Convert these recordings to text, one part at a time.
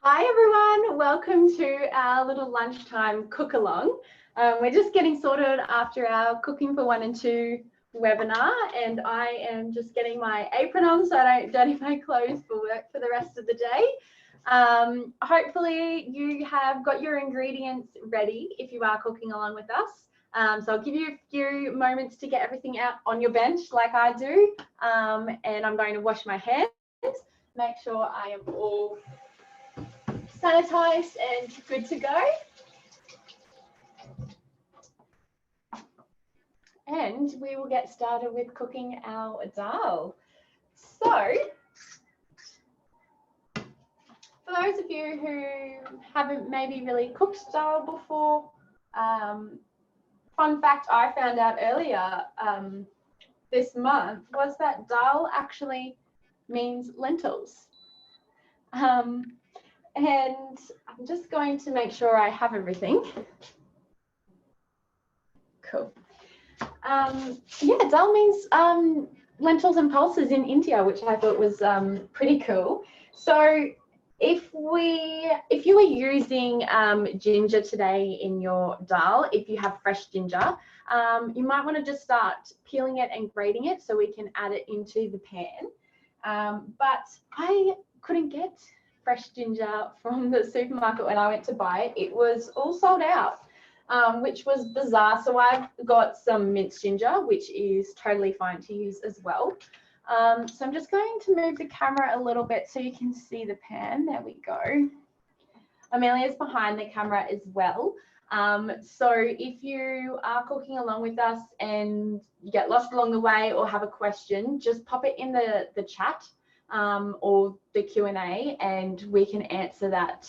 Hi everyone, welcome to our little lunchtime cook along. We're just getting sorted after our Cooking for 1 and 2 webinar, and I am just getting my apron on so I don't dirty my clothes for work for the rest of the day. Hopefully you have got your ingredients ready if you are cooking along with us. So I'll give you a few moments to get everything out on your bench like I do, and I'm going to wash my hands, make sure I am all sanitized and good to go. And we will get started with cooking our dal. So, for those of you who haven't maybe really cooked dal before, fun fact I found out earlier this month was that dal actually means lentils. And I'm just going to make sure I have everything. Cool. Yeah, dal means lentils and pulses in India, which I thought was pretty cool. So if you were using ginger today in your dal, if you have fresh ginger, you might want to just start peeling it and grating it so we can add it into the pan. But I couldn't get fresh ginger from the supermarket when I went to buy it. It was all sold out, which was bizarre. So I've got some minced ginger, which is totally fine to use as well. So I'm just going to move the camera a little bit so you can see the pan. There we go. Amelia's behind the camera as well. So if you are cooking along with us and you get lost along the way or have a question, just pop it in the chat. Or the Q&A, and we can answer that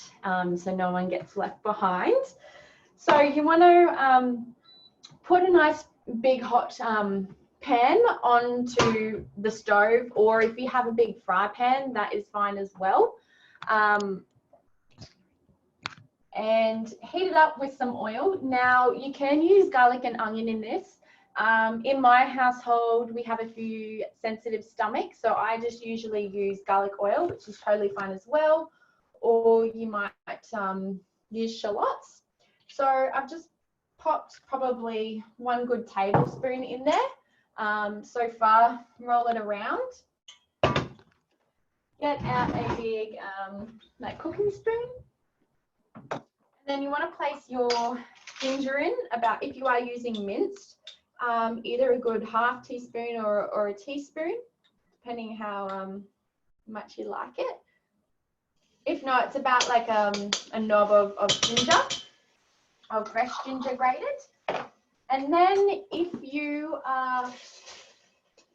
so no one gets left behind. So you want to put a nice big hot pan onto the stove, or if you have a big fry pan, that is fine as well. And heat it up with some oil. Now you can use garlic and onion in this. In my household, we have a few sensitive stomachs, so I just usually use garlic oil, which is totally fine as well, or you might use shallots. So I've just popped probably 1 good tablespoon in there. So far, roll it around. Get out a big like cooking spoon. And then you want to place your ginger in, about, if you are using minced, either a good half teaspoon or a teaspoon, depending how much you like it. If not, it's about like a knob of ginger, of fresh ginger grated. And then if you are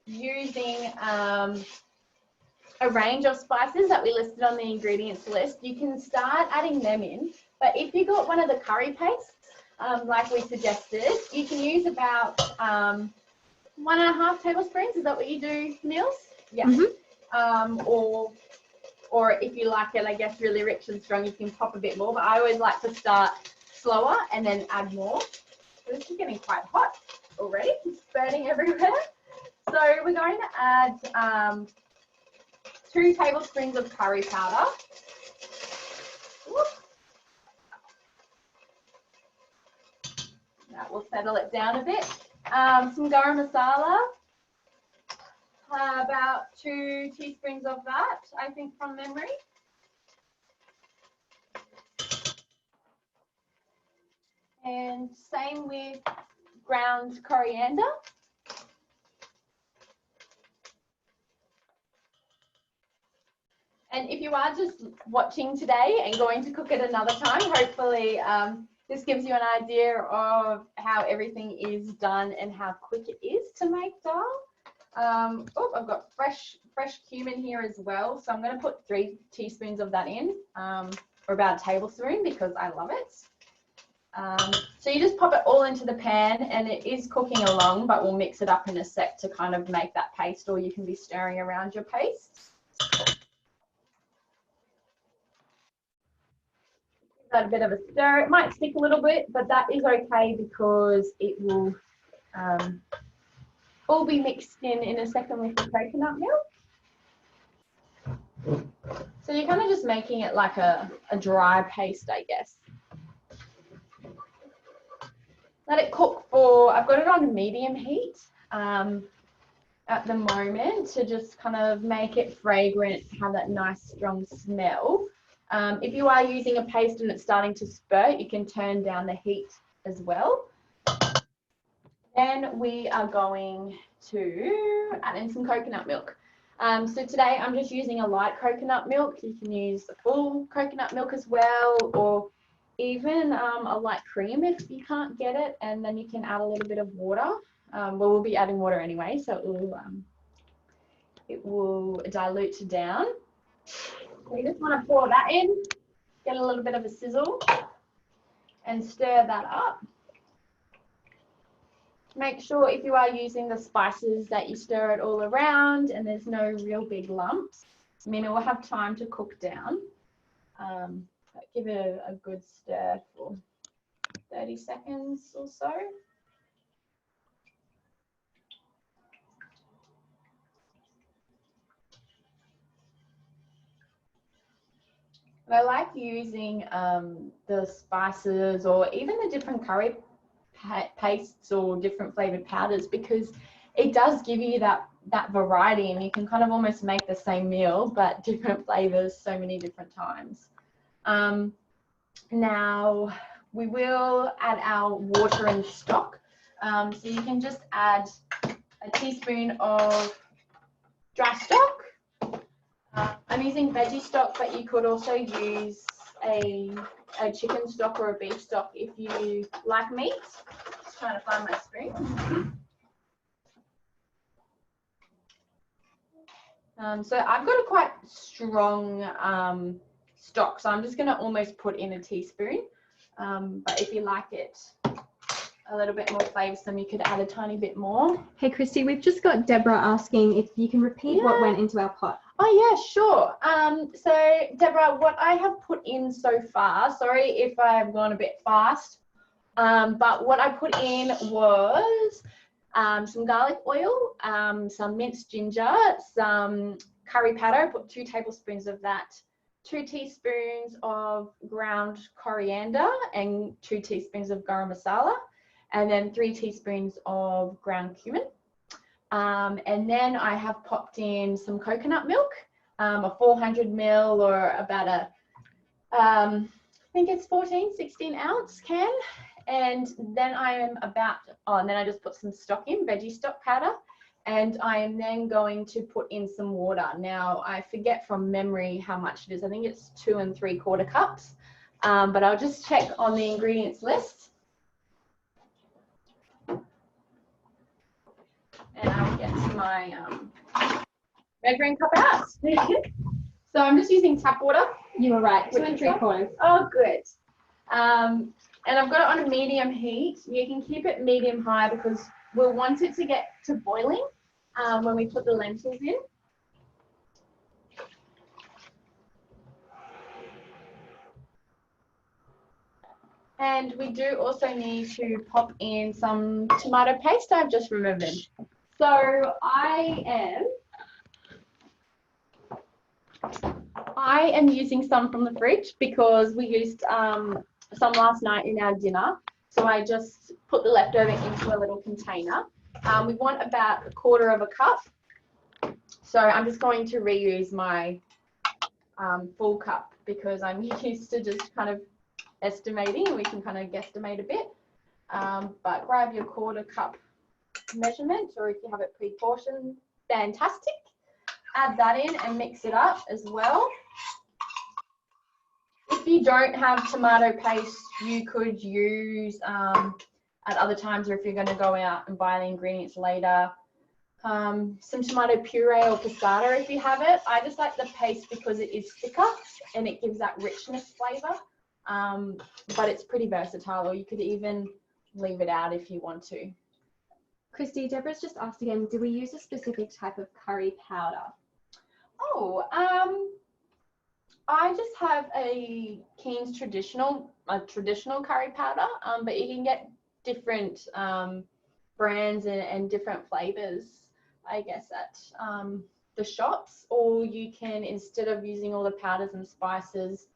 using a range of spices that we listed on the ingredients list, you can start adding them in. But if you got one of the curry pastes, like we suggested, you can use about 1.5 tablespoons. Is that what you do, Nils? Yeah. Mm-hmm. Or if you like it, I guess, really rich and strong, you can pop a bit more. But I always like to start slower and then add more. So this is getting quite hot already. It's burning everywhere. So we're going to add 2 tablespoons of curry powder. Whoop. That will settle it down a bit. Some garam masala, about 2 teaspoons of that, I think, from memory. And same with ground coriander. And if you are just watching today and going to cook it another time, hopefully this gives you an idea of how everything is done and how quick it is to make dal. Oh, I've got fresh cumin here as well. So I'm going to put 3 teaspoons of that in, or about a tablespoon, because I love it. So you just pop it all into the pan, and it is cooking along, but we'll mix it up in a sec to kind of make that paste, or you can be stirring around your paste. That a bit of a stir. It might stick a little bit, but that is okay because it will all be mixed in a second with the coconut milk. So So you're kind of just making it like a dry paste, I guess. Let it cook for, I've got it on medium heat at the moment to just kind of make it fragrant, have that nice strong smell. If you are using a paste and it's starting to spurt, you can turn down the heat as well. Then we are going to add in some coconut milk. So today I'm just using a light coconut milk. You can use the full coconut milk as well, or even a light cream if you can't get it, and then you can add a little bit of water. Well, we'll be adding water anyway, so it will dilute down. So you just want to pour that in, get a little bit of a sizzle, and stir that up. Make sure if you are using the spices that you stir it all around and there's no real big lumps. I mean, it will have time to cook down. But give it a good stir for 30 seconds or so. But I like using the spices or even the different curry pastes or different flavored powders, because it does give you that variety, and you can kind of almost make the same meal but different flavors so many different times. Now we will add our water and stock. So you can just add a teaspoon of dry stock. I'm using veggie stock, but you could also use a chicken stock or a beef stock if you like meat. Just trying to find my spoon. So I've got a quite strong stock, so I'm just going to almost put in a teaspoon. But if you like it a little bit more flavoursome, you could add a tiny bit more. Hey Christy, we've just got Deborah asking if you can repeat what went into our pot. Oh yeah, sure. So Deborah, what I have put in so far, sorry if I've gone a bit fast, but what I put in was some garlic oil, some minced ginger, some curry powder. I put 2 tablespoons of that, 2 teaspoons of ground coriander and 2 teaspoons of garam masala, and then 3 teaspoons of ground cumin. And then I have popped in some coconut milk, a 400 ml or about I think it's 16 ounce can. And then I am and then I just put some stock in, veggie stock powder, and I am then going to put in some water. Now I forget from memory how much it is. I think it's 2 3/4 cups, but I'll just check on the ingredients list. And I'll get my measuring cup out. So I'm just using tap water. You were right, 2 3/4. Oh, good. And I've got it on a medium heat. You can keep it medium high because we'll want it to get to boiling when we put the lentils in. And we do also need to pop in some tomato paste, I've just remembered. So I am using some from the fridge because we used some last night in our dinner. So I just put the leftover into a little container. We want about 1/4 cup. So I'm just going to reuse my full cup because I'm used to just kind of estimating, and we can kind of guesstimate a bit. But grab your 1/4 cup measurement, or if you have it pre-portioned, fantastic. Add that in and mix it up as well. If you don't have tomato paste, you could use at other times, or if you're going to go out and buy the ingredients later, some tomato puree or passata if you have it. I just like the paste because it is thicker and it gives that richness flavour. But it's pretty versatile, or you could even leave it out if you want to. Christy, Deborah's just asked again, do we use a specific type of curry powder? Oh, I just have a Keen's traditional curry powder, but you can get different brands and different flavors, I guess, at the shops, or you can, instead of using all the powders and spices,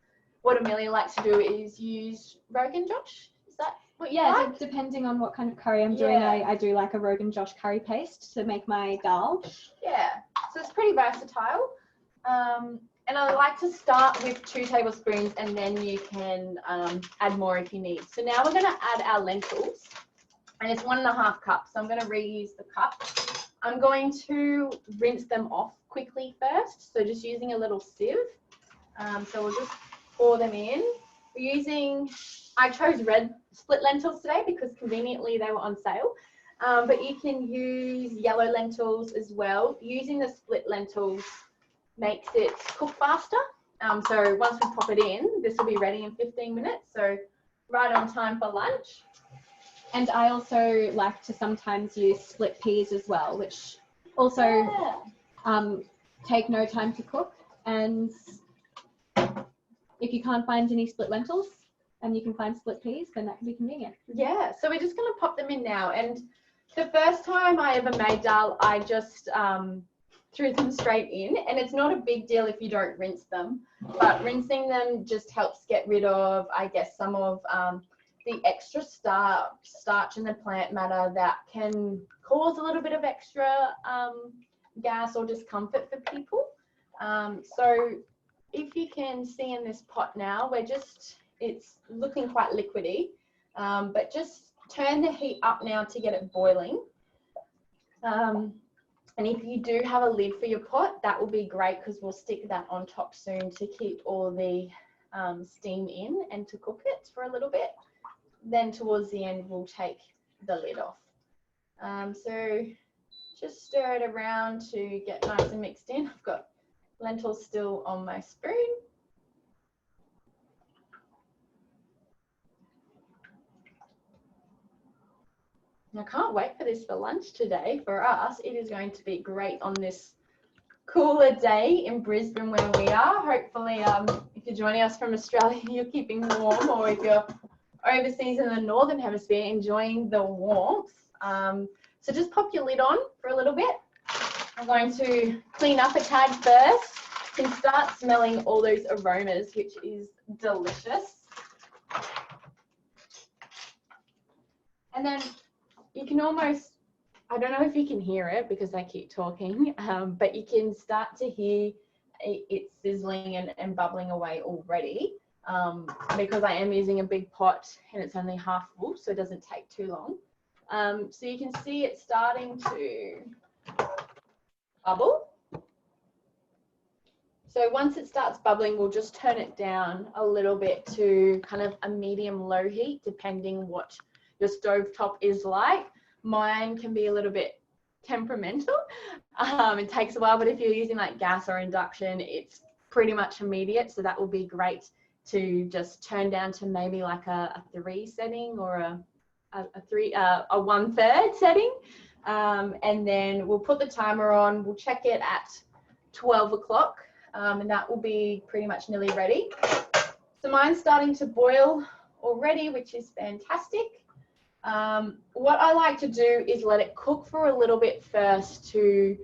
what Amelia likes to do is use Rogan Josh. Is that what you like? Depending on what kind of curry I'm doing, I do like a Rogan Josh curry paste to make my dal. Yeah, so it's pretty versatile. And I like to start with 2 tablespoons, and then you can add more if you need. So now we're going to add our lentils, and it's 1.5 cups. So I'm going to reuse the cup. I'm going to rinse them off quickly first, so just using a little sieve. So we'll just pour them in. I chose red split lentils today because conveniently they were on sale. But you can use yellow lentils as well. Using the split lentils makes it cook faster. So once we pop it in, this will be ready in 15 minutes. So right on time for lunch. And I also like to sometimes use split peas as well, which also take no time to cook. And if you can't find any split lentils and you can find split peas, then that can be convenient. Yeah, so we're just going to pop them in now. And the first time I ever made dal, I just threw them straight in, and it's not a big deal if you don't rinse them, but rinsing them just helps get rid of, I guess, some of the extra starch and the plant matter that can cause a little bit of extra gas or discomfort for people. So if you can see in this pot now, it's looking quite liquidy, but just turn the heat up now to get it boiling. And if you do have a lid for your pot, that will be great because we'll stick that on top soon to keep all the steam in and to cook it for a little bit. Then towards the end, we'll take the lid off. So just stir it around to get nice and mixed in. I've got lentils still on my spoon. I can't wait for this for lunch today. For us, it is going to be great on this cooler day in Brisbane where we are. Hopefully, if you're joining us from Australia, you're keeping warm, or if you're overseas in the Northern Hemisphere, enjoying the warmth. So just pop your lid on for a little bit. I'm going to clean up a tad first. You can start smelling all those aromas, which is delicious. And then you can almost, I don't know if you can hear it because I keep talking, but you can start to hear it sizzling and bubbling away already, because I am using a big pot and it's only half full, so it doesn't take too long. So you can see it starting to bubble. So once it starts bubbling, we'll just turn it down a little bit to kind of a medium-low heat, depending what your stovetop is like. Mine can be a little bit temperamental. It takes a while, but if you're using like gas or induction, it's pretty much immediate. So that will be great to just turn down to maybe like a 3 setting or a 1/3 setting. And then we'll put the timer on. We'll check it at 12 o'clock, and that will be pretty much nearly ready. So mine's starting to boil already, which is fantastic. What I like to do is let it cook for a little bit first to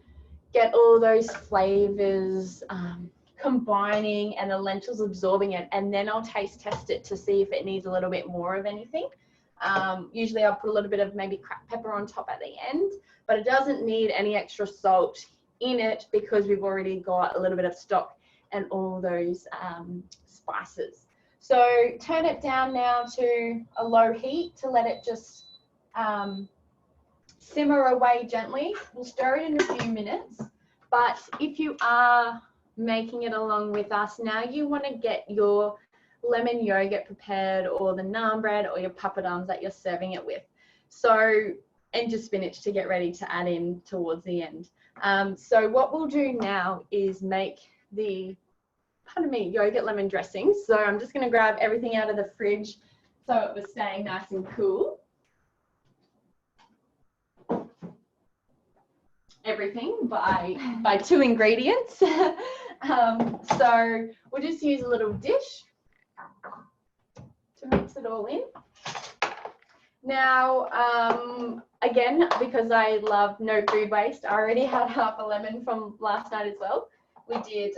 get all those flavors combining and the lentils absorbing it, and then I'll taste test it to see if it needs a little bit more of anything. Usually I'll put a little bit of maybe cracked pepper on top at the end, but it doesn't need any extra salt in it because we've already got a little bit of stock and all those spices. So turn it down now to a low heat to let it just simmer away gently. We'll stir it in a few minutes, but if you are making it along with us, now you want to get your lemon yogurt prepared, or the naan bread, or your papadums that you're serving it with. So, and your spinach to get ready to add in towards the end. So what we'll do now is make the yogurt lemon dressing. So I'm just going to grab everything out of the fridge so it was staying nice and cool. Everything by 2 ingredients. So we'll just use a little dish to mix it all in. Now, again, because I love no food waste, I already had half a lemon from last night as well. We did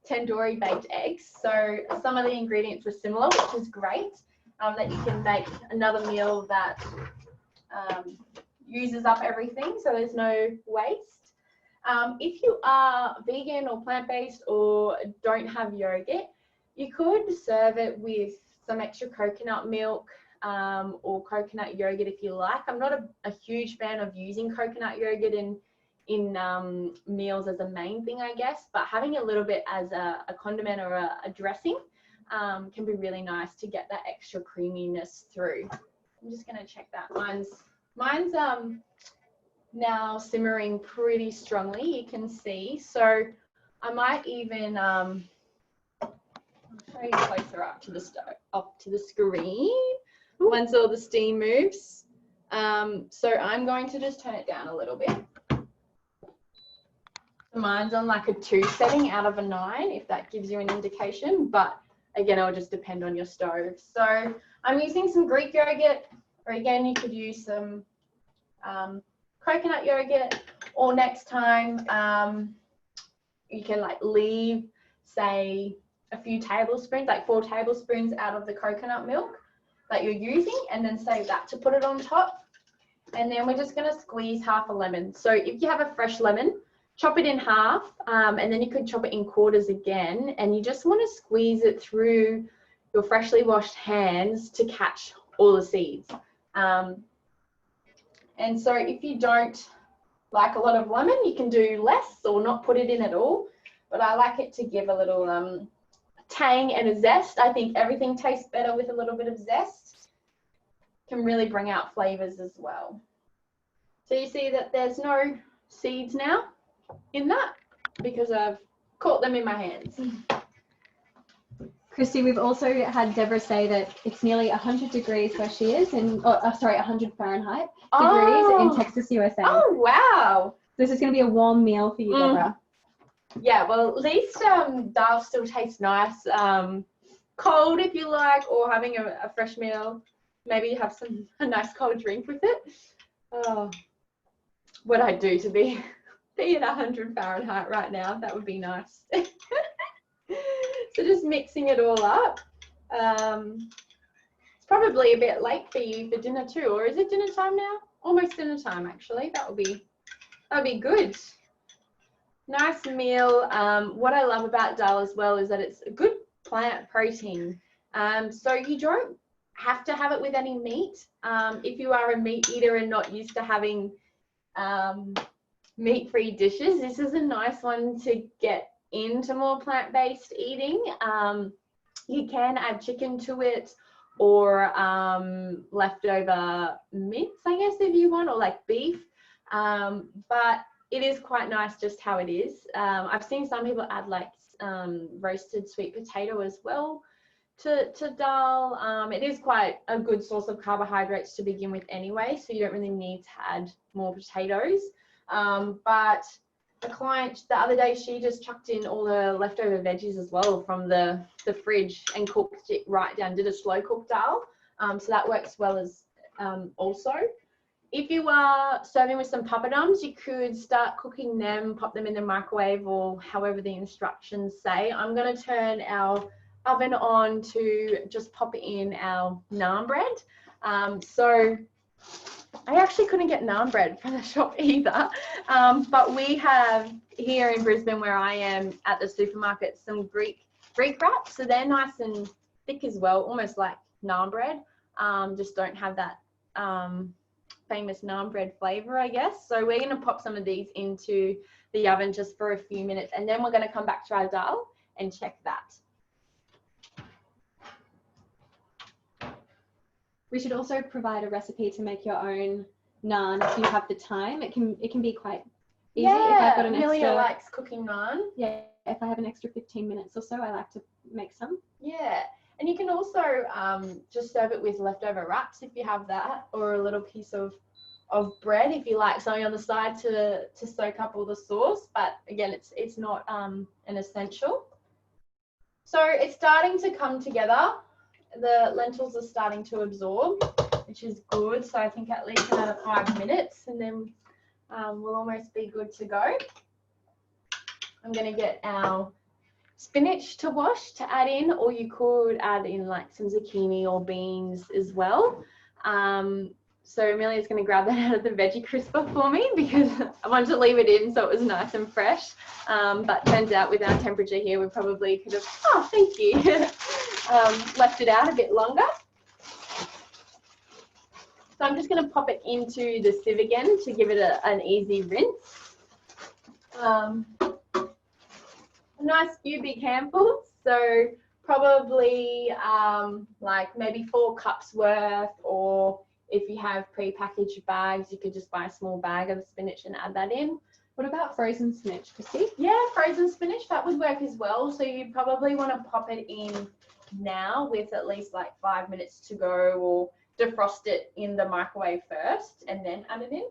tandoori baked eggs. So some of the ingredients were similar, which is great, that you can make another meal that uses up everything, so there's no waste. If you are vegan or plant-based or don't have yogurt, you could serve it with some extra coconut milk or coconut yogurt if you like. I'm not a huge fan of using coconut yogurt in meals as a main thing, I guess, but having a little bit as a condiment or a dressing can be really nice to get that extra creaminess through. I'm just going to check that. Mine's now simmering pretty strongly, you can see. So I might even I'll show you closer up to the stove, up to the screen once all the steam moves. So I'm going to just turn it down a little bit. Mine's on like a 2 setting out of a 9, if that gives you an indication, but again, it'll just depend on your stove. So I'm using some Greek yogurt, or again, you could use some coconut yogurt, or next time you can like leave, say, a few tablespoons, like 4 tablespoons out of the coconut milk that you're using, and then save that to put it on top. And then we're just going to squeeze half a lemon. So if you have a fresh lemon, chop it in half, and then you could chop it in quarters again, and you just want to squeeze it through your freshly washed hands to catch all the seeds. And so if you don't like a lot of lemon, you can do less or not put it in at all, but I like it to give a little tang and a zest. I think everything tastes better with a little bit of zest. Can really bring out flavors as well. So you see that there's no seeds now in that because I've caught them in my hands. Christy, we've also had Deborah say that it's nearly 100 degrees where she is, and 100 Fahrenheit degrees in Texas, USA. Oh, wow. This is going to be a warm meal for you, Deborah. Yeah, well, at least Dahl still tastes nice. Cold if you like, or having a fresh meal. Maybe you have a nice cold drink with it. Oh, what I'd do to be at 100 Fahrenheit right now, that would be nice. So just mixing it all up. It's probably a bit late for you for dinner too, or is it dinner time now? Almost dinner time, actually. That would be good. Nice meal. What I love about Dahl as well is that it's a good plant protein. So you don't have to have it with any meat. If you are a meat eater and not used to having meat-free dishes, this is a nice one to get into more plant-based eating. You can add chicken to it, or leftover mince, I guess, if you want, or like beef. But it is quite nice just how it is. I've seen some people add like roasted sweet potato as well to Dahl. It is quite a good source of carbohydrates to begin with anyway, so you don't really need to add more potatoes. But a client the other day, she just chucked in all the leftover veggies as well from the fridge and cooked it right down, did a slow cook Dahl. So that works well as also. If you are serving with some papadums, you could start cooking them, pop them in the microwave, or however the instructions say. I'm going to turn our oven on to just pop in our naan bread. So I actually couldn't get naan bread from the shop either, but we have here in Brisbane, where I am at the supermarket, some Greek wraps. So they're nice and thick as well, almost like naan bread, just don't have that famous naan bread flavor, I guess. So we're going to pop some of these into the oven just for a few minutes, and then we're going to come back to our Dahl and check that. We should also provide a recipe to make your own naan if you have the time. It can be quite easy. Yeah, if I've got an Amelia extra, likes cooking naan. Yeah, if I have an extra 15 minutes or so, I like to make some. Yeah, and you can also just serve it with leftover wraps if you have that, or a little piece of bread if you like something on the side to soak up all the sauce. But again, it's not an essential. So it's starting to come together. The lentils are starting to absorb. which is good. So I think at least another 5 minutes, and then we'll almost be good to go. I'm going to get our spinach to wash to add in, or you could add in like some zucchini or beans as well. So Amelia's going to grab that out of the veggie crisper for me because I wanted to leave it in so it was nice and fresh. But turns out with our temperature here, we probably could have, oh, thank you, left it out a bit longer. So I'm just going to pop it into the sieve again to give it an easy rinse. A nice few big handfuls, so probably like maybe 4 cups worth, or if you have pre-packaged bags, you could just buy a small bag of spinach and add that in. What about frozen spinach, Christy? Yeah, frozen spinach, that would work as well. So you probably want to pop it in now with at least like 5 minutes to go, or defrost it in the microwave first and then add it in.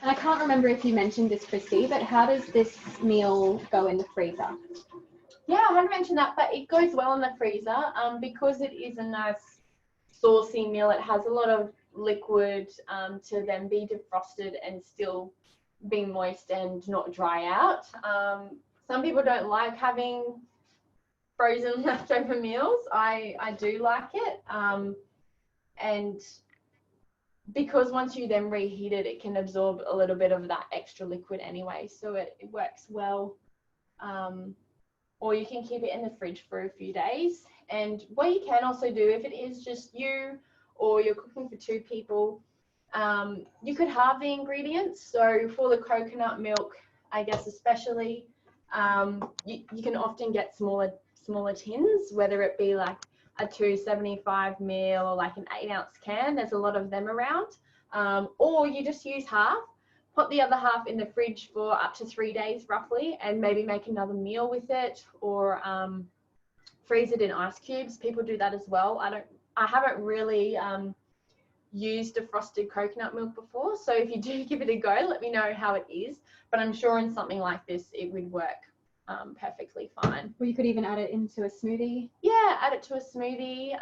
And I can't remember if you mentioned this, Christy, but how does this meal go in the freezer? Yeah, I hadn't mentioned that, but it goes well in the freezer because it is a nice saucy meal. It has a lot of liquid to then be defrosted and still be moist and not dry out. Some people don't like having frozen leftover meals. I do like it. And because once you then reheat it, it can absorb a little bit of that extra liquid anyway. So it works well. Or you can keep it in the fridge for a few days. And what you can also do, if it is just you or you're cooking for 2 people, you could halve the ingredients. So for the coconut milk, I guess especially, you can often get smaller tins, whether it be like a 275 ml or like an 8-ounce can. There's a lot of them around. Or you just use half. Put the other half in the fridge for up to 3 days roughly, and maybe make another meal with it, or freeze it in ice cubes. People do that as well. I haven't really used defrosted coconut milk before, so if you do give it a go, let me know how it is. But I'm sure in something like this, it would work perfectly fine. Or you could even add it into a smoothie. Yeah, add it to a smoothie.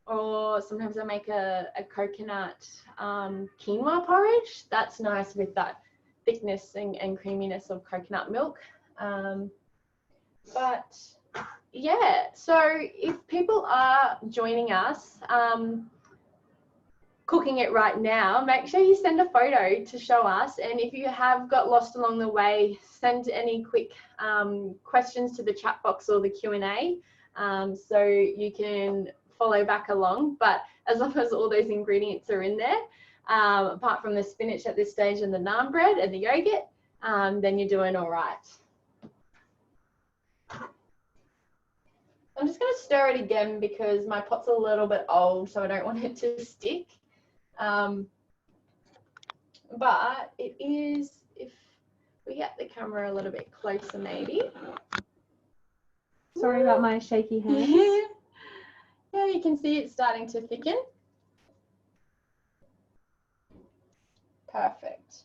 Or sometimes I make a coconut quinoa porridge. That's nice with that thickness and creaminess of coconut milk. But yeah, so if people are joining us cooking it right now, make sure you send a photo to show us. And if you have got lost along the way, send any quick questions to the chat box or the Q&A so you can follow back along. But as long as all those ingredients are in there, apart from the spinach at this stage and the naan bread and the yogurt, then you're doing all right. I'm just going to stir it again because my pot's a little bit old, so I don't want it to stick. But it is, if we get the camera a little bit closer maybe. Sorry about my shaky hands. Yeah, you can see it's starting to thicken. Perfect.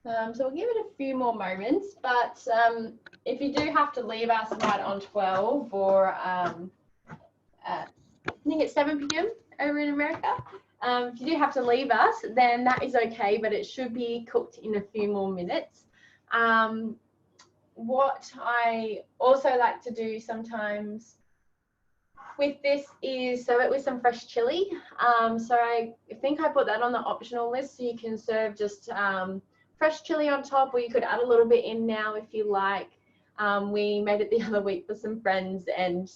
So we'll give it a few more moments, but if you do have to leave us right on 12 or I think it's 7 p.m. over in America, if you do have to leave us, then that is okay, but it should be cooked in a few more minutes. What I also like to do sometimes with this is serve it with some fresh chili. So I think I put that on the optional list, so you can serve just fresh chili on top, or you could add a little bit in now if you like. We made it the other week for some friends, and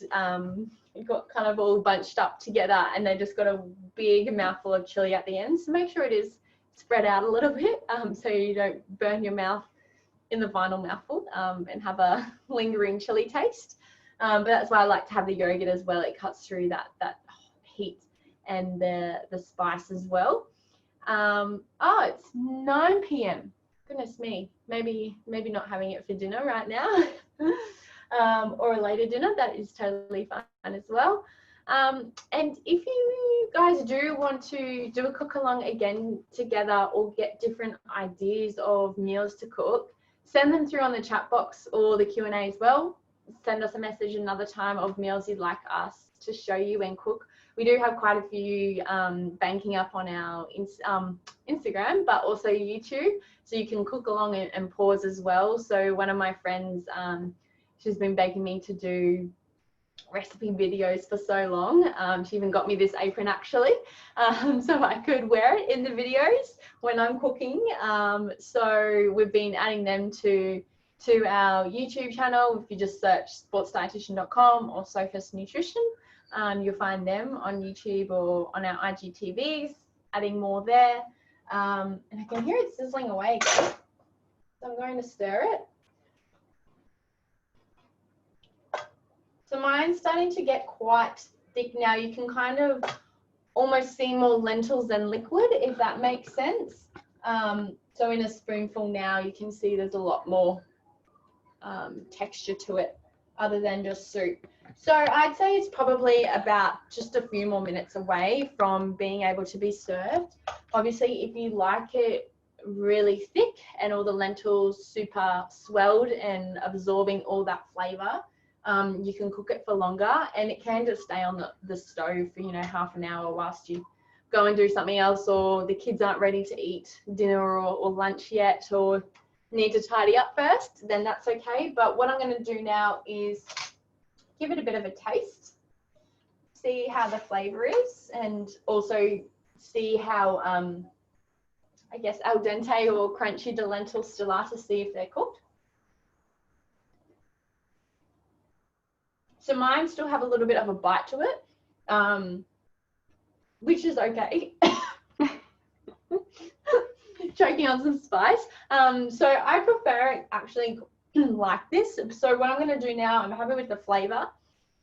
it got kind of all bunched up together, and they just got a big mouthful of chili at the end. So make sure it is spread out a little bit so you don't burn your mouth in the final mouthful and have a lingering chili taste. But that's why I like to have the yogurt as well. It cuts through that heat and the spice as well. Oh, it's 9 p.m. Goodness me. Maybe not having it for dinner right now. Or a later dinner. That is totally fine as well. And if you guys do want to do a cook along again together, or get different ideas of meals to cook, send them through on the chat box or the Q&A as well. send us a message another time of meals you'd like us to show you and cook. We do have quite a few banking up on our Instagram, but also YouTube, so you can cook along and pause as well. So one of my friends, she's been begging me to do recipe videos for so long. She even got me this apron actually, so I could wear it in the videos when I'm cooking. So we've been adding them to our YouTube channel. If you just search sportsdietitian.com or Sophus Nutrition, you'll find them on YouTube or on our IGTVs, adding more there. And I can hear it sizzling away again, so I'm going to stir it. So mine's starting to get quite thick now. You can kind of almost see more lentils than liquid, if that makes sense. So in a spoonful now, you can see there's a lot more texture to it other than just soup. So I'd say it's probably about just a few more minutes away from being able to be served. Obviously, if you like it really thick and all the lentils super swelled and absorbing all that flavor, you can cook it for longer, and it can just stay on the stove for, you know, half an hour whilst you go and do something else, or the kids aren't ready to eat dinner or lunch yet, or need to tidy up first, then that's okay. But what I'm going to do now is give it a bit of a taste, see how the flavor is, and also see how, I guess, al dente or crunchy the lentils still are, to see if they're cooked. So mine still have a little bit of a bite to it, which is okay. Choking on some spice. So I prefer it actually like this. So what I'm going to do now, I'm happy with the flavor.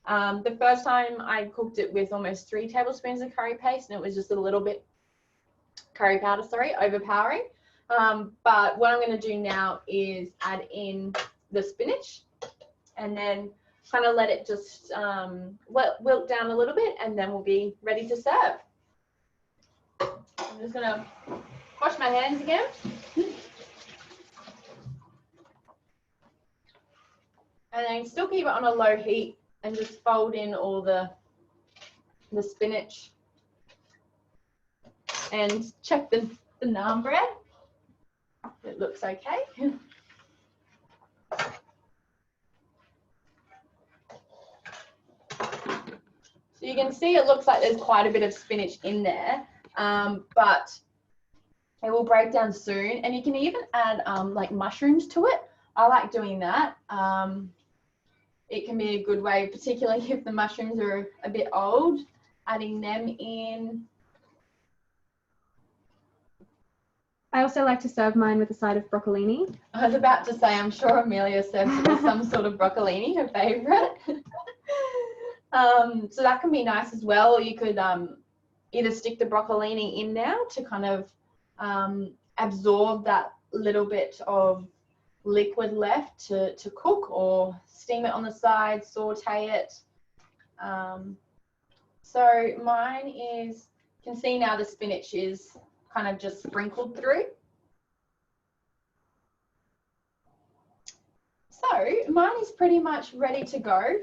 The first time I cooked it with almost 3 tablespoons of curry paste, and it was just a little bit curry powder, sorry, overpowering. But what I'm going to do now is add in the spinach, and then kind of let it just wilt down a little bit, and then we'll be ready to serve. I'm just going to wash my hands again. And then still keep it on a low heat and just fold in all the spinach. And check the naan bread. It looks okay. So you can see it looks like there's quite a bit of spinach in there, but it will break down soon. And you can even add like mushrooms to it. I like doing that. It can be a good way, particularly if the mushrooms are a bit old, adding them in. I also like to serve mine with a side of broccolini. I was about to say, I'm sure Amelia serves it with some sort of broccolini, her favourite. So that can be nice as well. You could either stick the broccolini in now to kind of absorb that little bit of liquid left to cook, or steam it on the side, saute it. So mine is, you can see now the spinach is kind of just sprinkled through. So mine is pretty much ready to go.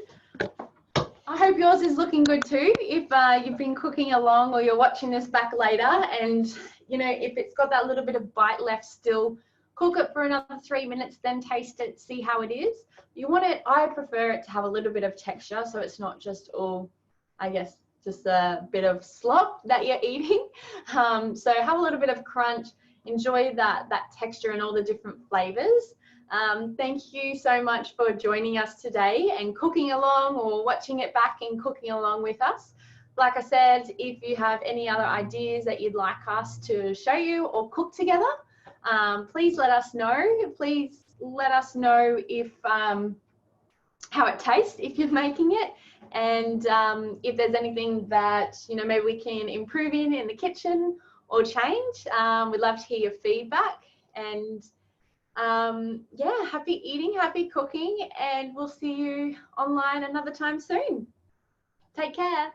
I hope yours is looking good too. If you've been cooking along, or you're watching this back later, and you know, if it's got that little bit of bite left still, cook it for another 3 minutes, then taste it, see how it is. You want it, I prefer it to have a little bit of texture, so it's not just all, I guess, just a bit of slop that you're eating. So have a little bit of crunch, enjoy that texture and all the different flavors. Thank you so much for joining us today and cooking along, or watching it back and cooking along with us. Like I said, if you have any other ideas that you'd like us to show you or cook together, please let us know. Please let us know if how it tastes if you're making it, and if there's anything that, you know, maybe we can improve in the kitchen or change. We'd love to hear your feedback. And yeah, happy eating, happy cooking, and we'll see you online another time soon. Take care.